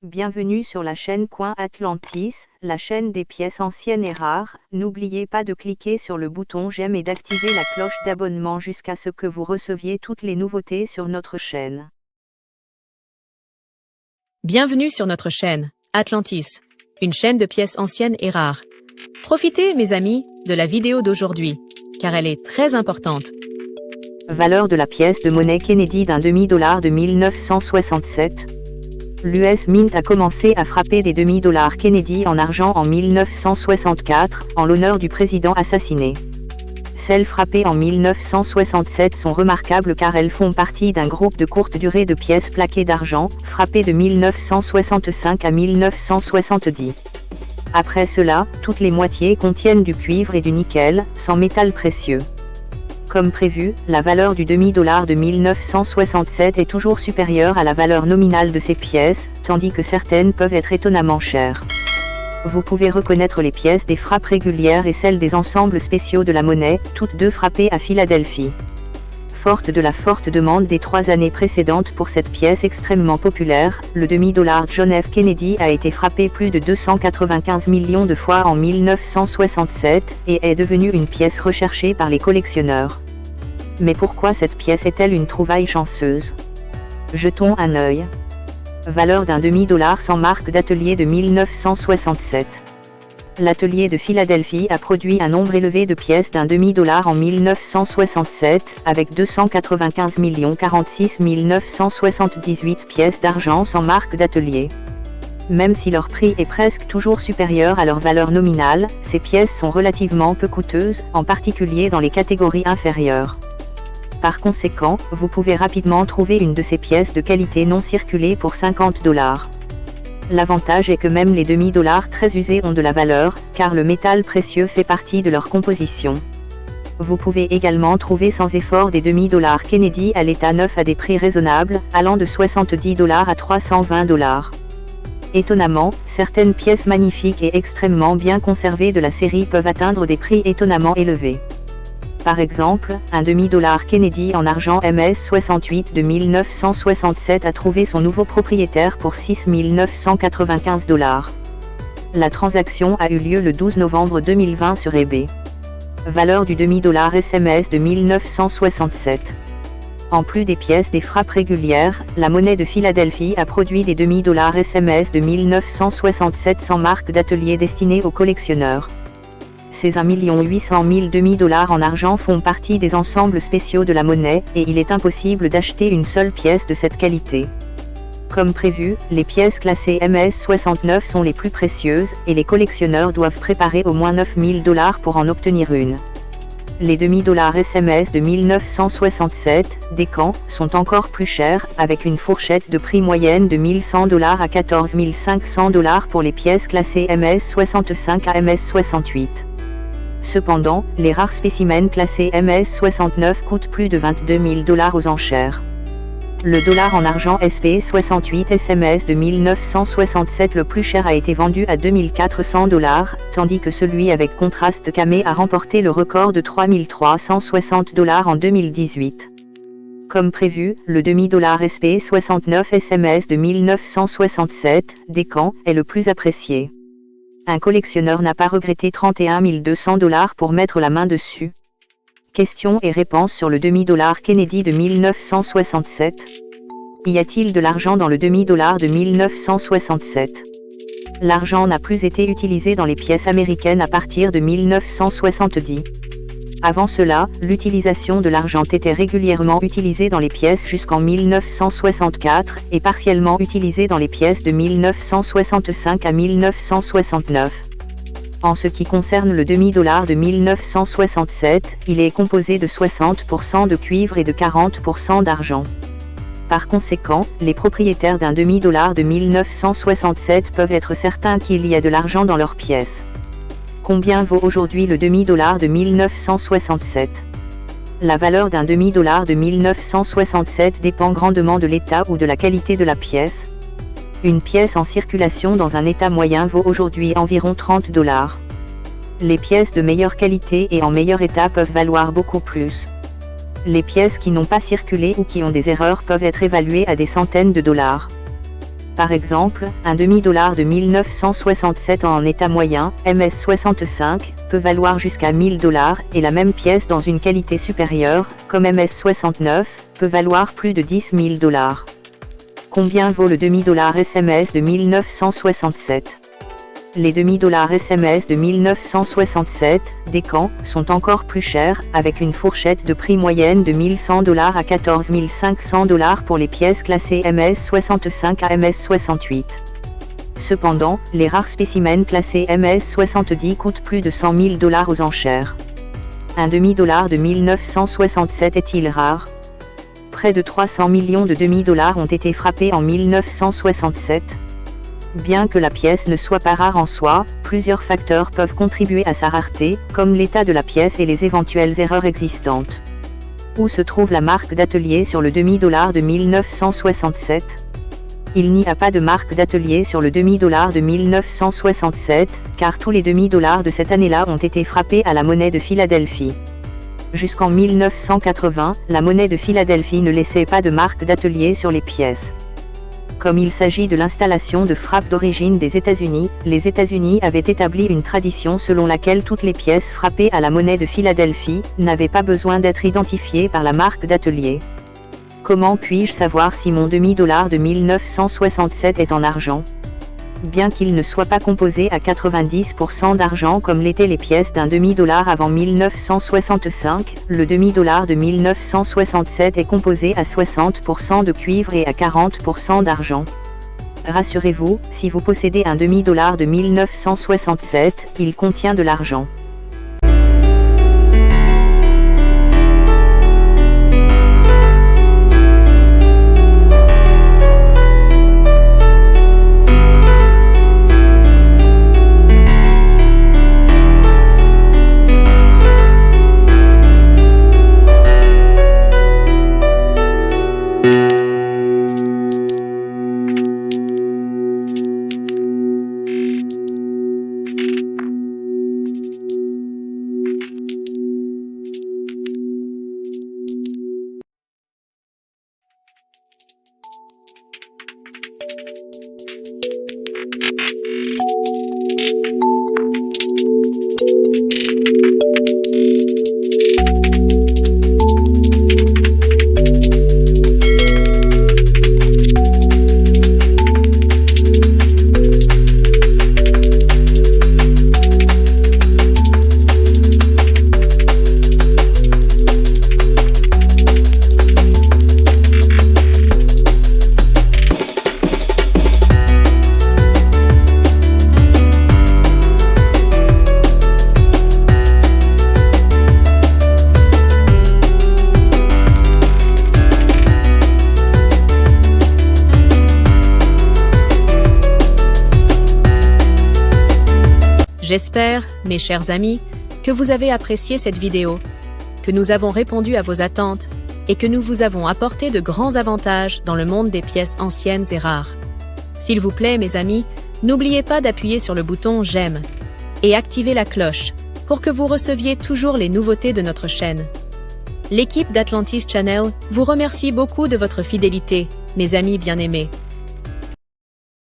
Bienvenue sur la chaîne Coin Atlantis, la chaîne des pièces anciennes et rares. N'oubliez pas de cliquer sur le bouton j'aime et d'activer la cloche d'abonnement jusqu'à ce que vous receviez toutes les nouveautés sur notre chaîne. Bienvenue sur notre chaîne Atlantis, une chaîne de pièces anciennes et rares. Profitez, mes amis, de la vidéo d'aujourd'hui, car elle est très importante. Valeur de la pièce de monnaie Kennedy d'un demi-dollar de 1967. L'US Mint a commencé à frapper des demi-dollars Kennedy en argent en 1964, en l'honneur du président assassiné. Celles frappées en 1967 sont remarquables car elles font partie d'un groupe de courte durée de pièces plaquées d'argent, frappées de 1965 à 1970. Après cela, toutes les moitiés contiennent du cuivre et du nickel, sans métal précieux. Comme prévu, la valeur du demi-dollar de 1967 est toujours supérieure à la valeur nominale de ces pièces, tandis que certaines peuvent être étonnamment chères. Vous pouvez reconnaître les pièces des frappes régulières et celles des ensembles spéciaux de la monnaie, toutes deux frappées à Philadelphie. Forte de la forte demande des 3 années précédentes pour cette pièce extrêmement populaire, le demi-dollar John F. Kennedy a été frappé plus de 295 millions de fois en 1967, et est devenue une pièce recherchée par les collectionneurs. Mais pourquoi cette pièce est-elle une trouvaille chanceuse? Jetons un œil. Valeur d'un demi-dollar sans marque d'atelier de 1967. L'atelier de Philadelphie a produit un nombre élevé de pièces d'un demi-dollar en 1967, avec 295 46 978 pièces d'argent sans marque d'atelier. Même si leur prix est presque toujours supérieur à leur valeur nominale, ces pièces sont relativement peu coûteuses, en particulier dans les catégories inférieures. Par conséquent, vous pouvez rapidement trouver une de ces pièces de qualité non circulée pour 50 $. L'avantage est que même les demi-dollars très usés ont de la valeur, car le métal précieux fait partie de leur composition. Vous pouvez également trouver sans effort des demi-dollars Kennedy à l'état neuf à des prix raisonnables, allant de 70 $ à 320 $. Étonnamment, certaines pièces magnifiques et extrêmement bien conservées de la série peuvent atteindre des prix étonnamment élevés. Par exemple, un demi-dollar Kennedy en argent MS-68 de 1967 a trouvé son nouveau propriétaire pour 6 995 $. La transaction a eu lieu le 12 novembre 2020 sur eBay. Valeur du demi-dollar SMS de 1967. En plus des pièces des frappes régulières, la monnaie de Philadelphie a produit des demi-dollars SMS de 1967 sans marque d'atelier destinés aux collectionneurs. Ces 1 800 000 demi-dollars en argent font partie des ensembles spéciaux de la monnaie, et il est impossible d'acheter une seule pièce de cette qualité. Comme prévu, les pièces classées MS-69 sont les plus précieuses, et les collectionneurs doivent préparer au moins 9 000 $ pour en obtenir une. Les demi-dollars SMS de 1967, des Cans, sont encore plus chers, avec une fourchette de prix moyenne de 1 100 $ à 14 500 $ pour les pièces classées MS-65 à MS-68. Cependant, les rares spécimens classés MS-69 coûtent plus de 22 000 $ aux enchères. Le dollar en argent SP68 SMS de 1967 le plus cher a été vendu à 2 400 $, tandis que celui avec contraste camé a remporté le record de 3 360 $ en 2018. Comme prévu, le demi-dollar SP69 SMS de 1967, des Cans, est le plus apprécié. Un collectionneur n'a pas regretté 31 200 $ pour mettre la main dessus. Questions et réponses sur le demi-dollar Kennedy de 1967. Y a-t-il de l'argent dans le demi-dollar de 1967? L'argent n'a plus été utilisé dans les pièces américaines à partir de 1970. Avant cela, l'utilisation de l'argent était régulièrement utilisée dans les pièces jusqu'en 1964, et partiellement utilisée dans les pièces de 1965 à 1969. En ce qui concerne le demi-dollar de 1967, il est composé de 60% de cuivre et de 40% d'argent. Par conséquent, les propriétaires d'un demi-dollar de 1967 peuvent être certains qu'il y a de l'argent dans leurs pièces. Combien vaut aujourd'hui le demi-dollar de 1967? La valeur d'un demi-dollar de 1967 dépend grandement de l'état ou de la qualité de la pièce. Une pièce en circulation dans un état moyen vaut aujourd'hui environ 30 $. Les pièces de meilleure qualité et en meilleur état peuvent valoir beaucoup plus. Les pièces qui n'ont pas circulé ou qui ont des erreurs peuvent être évaluées à des centaines de dollars. Par exemple, un demi-dollar de 1967 en état moyen, MS65, peut valoir jusqu'à 1000 $, et la même pièce dans une qualité supérieure, comme MS69, peut valoir plus de 10 000 $. Combien vaut le demi-dollar SMS de 1967 ? Les demi-dollars SMS de 1967, Descamps, sont encore plus chers, avec une fourchette de prix moyenne de 1100 $ à 14 500 $ pour les pièces classées MS65 à MS68. Cependant, les rares spécimens classés MS70 coûtent plus de 100 000 $ aux enchères. Un demi-dollar de 1967 est-il rare ? Près de 300 millions de demi-dollars ont été frappés en 1967. Bien que la pièce ne soit pas rare en soi, plusieurs facteurs peuvent contribuer à sa rareté, comme l'état de la pièce et les éventuelles erreurs existantes. Où se trouve la marque d'atelier sur le demi-dollar de 1967 ? Il n'y a pas de marque d'atelier sur le demi-dollar de 1967, car tous les demi-dollars de cette année-là ont été frappés à la monnaie de Philadelphie. Jusqu'en 1980, la monnaie de Philadelphie ne laissait pas de marque d'atelier sur les pièces. Comme il s'agit de l'installation de frappe d'origine des États-Unis, les États-Unis avaient établi une tradition selon laquelle toutes les pièces frappées à la monnaie de Philadelphie n'avaient pas besoin d'être identifiées par la marque d'atelier. Comment puis-je savoir si mon demi-dollar de 1967 est en argent ? Bien qu'il ne soit pas composé à 90% d'argent comme l'étaient les pièces d'un demi-dollar avant 1965, le demi-dollar de 1967 est composé à 60% de cuivre et à 40% d'argent. Rassurez-vous, si vous possédez un demi-dollar de 1967, il contient de l'argent. J'espère, mes chers amis, que vous avez apprécié cette vidéo, que nous avons répondu à vos attentes et que nous vous avons apporté de grands avantages dans le monde des pièces anciennes et rares. S'il vous plaît, mes amis, n'oubliez pas d'appuyer sur le bouton « J'aime » et activer la cloche pour que vous receviez toujours les nouveautés de notre chaîne. L'équipe d'Atlantis Channel vous remercie beaucoup de votre fidélité, mes amis bien-aimés.